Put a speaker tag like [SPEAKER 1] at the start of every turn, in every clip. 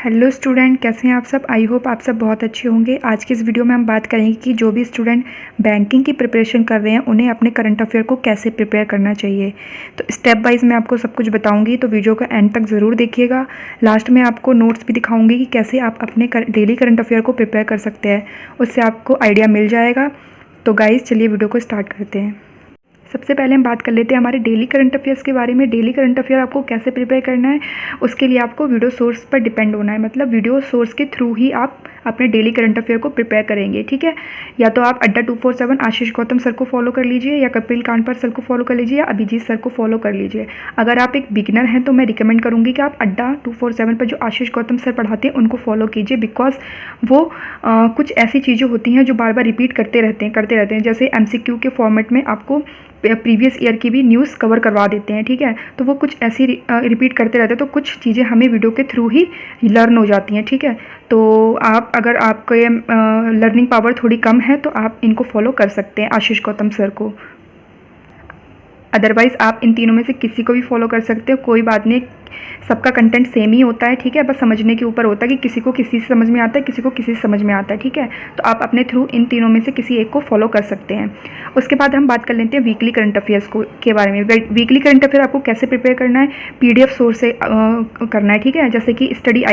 [SPEAKER 1] Hello student, कैसे हैं आप सब। आई होप आप सब बहुत अच्छे होंगे। आज की इस वीडियो में हम बात करेंगे कि जो भी स्टूडेंट बैंकिंग की प्रिपरेशन कर रहे हैं उन्हें अपने करंट अफेयर को कैसे प्रिपेयर करना चाहिए। तो स्टेप वाइज मैं आपको सब कुछ बताऊंगी, तो वीडियो का एंड तक ज़रूर देखिएगा। लास्ट में आपको नोट्स भी दिखाऊंगी कि कैसे आप अपने डेली करंट अफेयर को प्रिपेयर कर सकते हैं, उससे आपको आइडिया मिल जाएगा। तो गाइज़ चलिए वीडियो को स्टार्ट करते हैं। सबसे पहले हम बात कर लेते हैं हमारे डेली करंट अफेयर्स के बारे में। डेली करंट अफेयर आपको कैसे प्रिपेयर करना है, उसके लिए आपको वीडियो सोर्स पर डिपेंड होना है। मतलब वीडियो सोर्स के थ्रू ही आप अपने डेली करंट अफेयर को प्रिपेयर करेंगे, ठीक है। या तो आप अड्डा 247 आशीष गौतम सर को फॉलो कर लीजिए, या कपिल कांडपर सर को फॉलो कर लीजिए, या अभिजीत सर को फॉलो कर लीजिए। अगर आप एक बिगिनर हैं तो मैं रिकमेंड करूँगी कि आप अड्डा 247 पर जो आशीष गौतम सर पढ़ाते हैं उनको फॉलो कीजिए, बिकॉज वो कुछ ऐसी चीज़ें होती हैं जो बार बार रिपीट करते रहते हैं। जैसे MCQ के फॉर्मेट में आपको प्रीवियस ईयर की भी न्यूज़ कवर करवा देते हैं, ठीक है। तो वो कुछ ऐसी रिपीट करते रहते हैं, तो कुछ चीज़ें हमें वीडियो के थ्रू ही लर्न हो जाती हैं, ठीक है। तो आप अगर आपके लर्निंग पावर थोड़ी कम है तो आप इनको फॉलो कर सकते हैं, आशीष गौतम सर को। अदरवाइज़ आप इन तीनों में से किसी को भी फॉलो कर सकते हो, कोई बात नहीं। सबका कंटेंट सेम ही होता है, ठीक है। बस समझने के ऊपर होता है कि किसी को किसी से समझ में आता है, किसी को किसी से समझ में आता है, ठीक है। तो आप अपने थ्रू इन तीनों में से किसी एक को फॉलो कर सकते हैं। उसके बाद हम बात कर लेते हैं वीकली करंट अफेयर्स के बारे में। वीकली करंट अफेयर आपको कैसे प्रिपेयर करना है, PDF सोर्स से करना है, ठीक है। जैसे कि स्टडी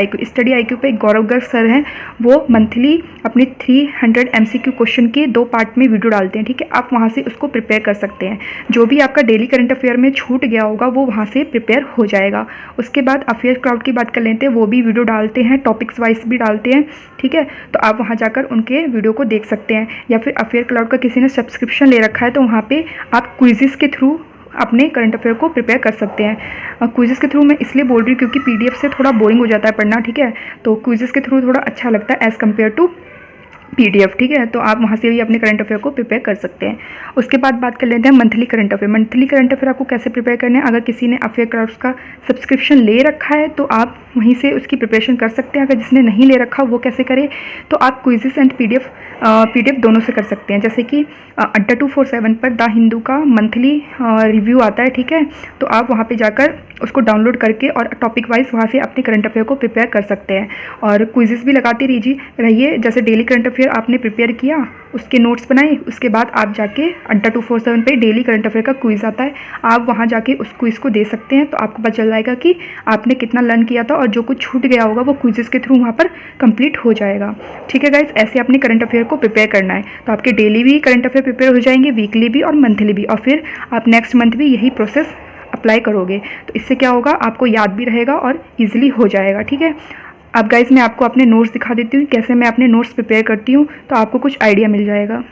[SPEAKER 1] IQ पे गौरव गर्ग सर हैं, वो मंथली अपने 300 MCQ क्वेश्चन के 2 पार्ट में वीडियो डालते हैं, ठीक है। आप वहाँ से उसको प्रिपेयर कर सकते हैं। जो भी आपका डेली करंट अफेयर में छूट गया होगा वो वहाँ से प्रिपेयर हो जाएगा। उसके बाद अफेयर क्राउड की बात कर लेते हैं, वो भी वीडियो डालते हैं, टॉपिक्स वाइज भी डालते हैं, ठीक है। तो आप वहाँ जाकर उनके वीडियो को देख सकते हैं। या फिर अफेयर क्राउड का किसी ने सब्सक्रिप्शन ले रखा है तो वहाँ पे आप क्विज़ेस के थ्रू अपने करंट अफेयर को प्रिपेयर कर सकते हैं। क्विज़ेस के थ्रू मैं इसलिए बोल रही हूँ क्योंकि PDF से थोड़ा बोरिंग हो जाता है पढ़ना, ठीक है। तो क्विज़ेस के थ्रू थोड़ा अच्छा लगता है एज़ कम्पेयर टू PDF, ठीक है। तो आप वहाँ से भी अपने करंट अफेयर को प्रिपेयर कर सकते हैं। उसके बाद बात कर लेते हैं monthly current affair. Monthly current affair आपको कैसे प्रिपेयर करना है। अगर किसी ने अफेयर क्राउड्स का सब्सक्रिप्शन ले रखा है तो आप वहीं से उसकी प्रिपरेशन कर सकते हैं। अगर जिसने नहीं ले रखा वो कैसे करे, तो आप क्विज़ेस एंड PDF दोनों से कर सकते हैं। जैसे कि अड्डा 247 पर द हिंदू का मंथली रिव्यू आता है, ठीक है। तो आप वहाँ पे जाकर उसको डाउनलोड करके और टॉपिक वाइज वहाँ से अपने करंट अफेयर को प्रिपेयर कर सकते हैं। और क्विज़ेस भी लगाते रहिए। जैसे डेली करंट अफेयर आपने प्रिपेयर किया, उसके नोट्स बनाए, उसके बाद आप जाके अड्डा 247 पे डेली करंट अफेयर का क्विज़ आता है, आप वहाँ जाके उस क्विज़ को दे सकते हैं। तो आपको पता चल जाएगा कि आपने कितना लर्न किया था, और जो कुछ छूट गया होगा वो क्विज़ेस के थ्रू वहाँ पर कंप्लीट हो जाएगा, ठीक है गाइज। ऐसे अपने करंट अफेयर को प्रिपेयर करना है। तो आपके डेली भी करंट अफेयर प्रिपेयर हो जाएंगे, वीकली भी और मंथली भी, और फिर आप नेक्स्ट मंथ भी यही प्रोसेस अप्लाई करोगे। तो इससे क्या होगा, आपको याद भी रहेगा और ईजिली हो जाएगा, ठीक है। अब गाइज मैं आपको अपने नोट्स दिखा देती हूँ, कैसे मैं अपने नोट्स प्रिपेयर करती हूँ, तो आपको कुछ आइडिया मिल जाएगा।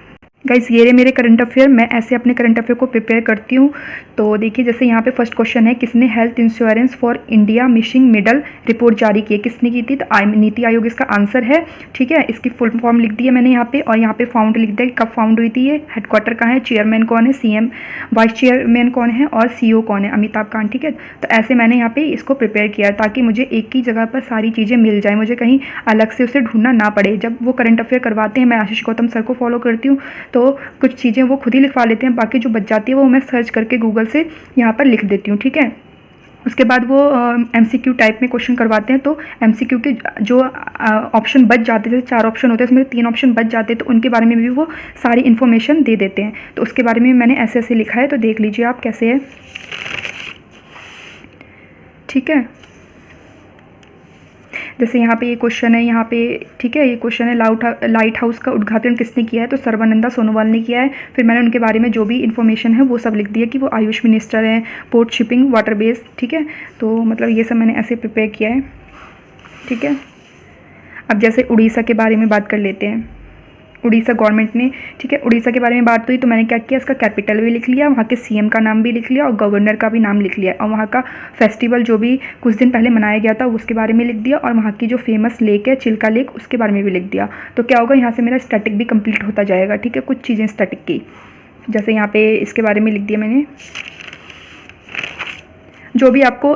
[SPEAKER 1] गाइज ये रहे मेरे करंट अफेयर, मैं ऐसे अपने करंट अफेयर को प्रिपेयर करती हूँ। तो देखिए, जैसे यहाँ पे फर्स्ट क्वेश्चन है, किसने health insurance for India missing middle report जारी की है, किसने की थी। तो नीति आयोग इसका आंसर है, ठीक है। इसकी फुल फॉर्म लिख दी है मैंने यहाँ पे, और यहाँ पे फाउंड लिख दिया कब फाउंड हुई थी, ये हेडक्वार्टर कहाँ है, चेयरमैन कौन है, CM वाइस चेयरमैन कौन है, और CEO कौन है, अमिताभ कांत, ठीक है। तो ऐसे मैंने यहाँ पे इसको प्रिपेयर किया ताकि मुझे एक ही जगह पर सारी चीज़ें मिल जाए, मुझे कहीं अलग से उसे ढूंढना ना पड़े। जब वो करंट अफेयर करवाते हैं, मैं आशीष गौतम सर को फॉलो करती हूँ, तो कुछ चीज़ें वो खुद ही लिखवा लेते हैं, बाकी जो बच जाती है वो मैं सर्च करके गूगल से यहाँ पर लिख देती हूँ, ठीक है। उसके बाद वो MCQ टाइप में क्वेश्चन करवाते हैं, तो MCQ के जो ऑप्शन बच जाते हैं, जैसे 4 ऑप्शन होते हैं, उसमें 3 ऑप्शन बच जाते हैं, तो उनके बारे में भी वो सारी इन्फॉर्मेशन दे देते हैं। तो उसके बारे में मैंने ऐसे ऐसे लिखा है, तो देख लीजिए आप कैसे है, ठीक है। जैसे यहाँ पे ये क्वेश्चन है, यहाँ पे, ठीक है, ये क्वेश्चन है लाइट हाउस का उद्घाटन किसने किया है, तो सर्बानंदा सोनोवाल ने किया है। फिर मैंने उनके बारे में जो भी इन्फॉर्मेशन है वो सब लिख दिया कि वो आयुष मिनिस्टर हैं, पोर्ट शिपिंग वाटर बेस, ठीक है। तो मतलब ये सब मैंने ऐसे प्रिपेयर किया है, ठीक है। अब जैसे उड़ीसा के बारे में बात कर लेते हैं। उड़ीसा गवर्नमेंट ने, ठीक है, उड़ीसा के बारे में बात हुई तो मैंने क्या किया, इसका कैपिटल भी लिख लिया, वहाँ के CM का नाम भी लिख लिया, और गवर्नर का भी नाम लिख लिया, और वहाँ का फेस्टिवल जो भी कुछ दिन पहले मनाया गया था उसके बारे में लिख दिया, और वहाँ की जो फेमस लेक है चिल्का लेक, उसके बारे में भी लिख दिया। तो क्या होगा, यहाँ से मेरा स्टैटिक भी कंप्लीट होता जाएगा, ठीक है। कुछ चीज़ें स्टैटिक की, जैसे यहाँ पे इसके बारे में लिख दिया मैंने। जो भी आपको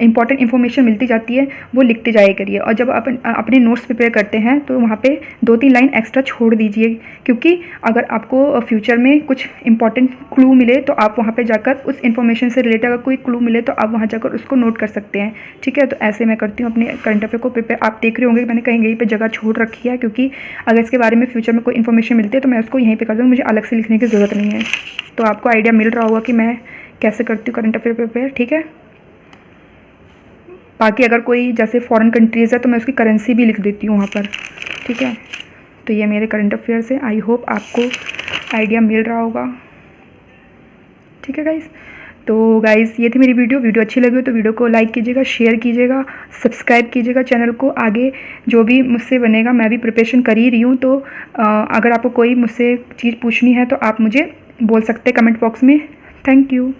[SPEAKER 1] इंपॉर्टेंट इन्फॉर्मेशन मिलती जाती है वो लिखते जाया करिए। और जब आप अपने नोट्स प्रिपेयर करते हैं तो वहाँ पे 2-3 लाइन एक्स्ट्रा छोड़ दीजिए, क्योंकि अगर आपको फ्यूचर में कुछ इंपॉर्टेंट क्लू मिले तो आप वहाँ पे जाकर उस इन्फॉर्मेशन से रिलेटेड अगर कोई क्लू मिले तो आप वहाँ जाकर उसको नोट कर सकते हैं, ठीक है। तो ऐसे मैं करती हूँ अपने करंट अफेयर को प्रिपेयर। आप देख रहे होंगे कि मैंने कहीं कहीं पे जगह छोड़ रखी है, क्योंकि अगर इसके बारे में फ्यूचर में कोई इन्फॉर्मेशन मिलती है तो मैं उसको यहीं पे कर दूँगी, मुझे अलग से लिखने की ज़रूरत नहीं है। तो आपको आइडिया मिल रहा होगा कि मैं कैसे करती हूँ करंट अफेयर प्रिपेयर, ठीक है। बाकी अगर कोई जैसे फॉरेन कंट्रीज़ है तो मैं उसकी करेंसी भी लिख देती हूँ वहाँ पर, ठीक है। तो ये मेरे करंट अफेयर्स है। आई होप आपको आइडिया मिल रहा होगा, ठीक है गाइज़। तो गाइज़ ये थी मेरी वीडियो अच्छी लगी हो तो वीडियो को लाइक कीजिएगा, शेयर कीजिएगा, सब्सक्राइब कीजिएगा चैनल को। आगे जो भी मुझसे बनेगा, मैं भी प्रिपरेशन कर ही रही हूँ, तो अगर आपको कोई मुझसे चीज़ पूछनी है तो आप मुझे बोल सकते हैं कमेंट बॉक्स में। Thank you.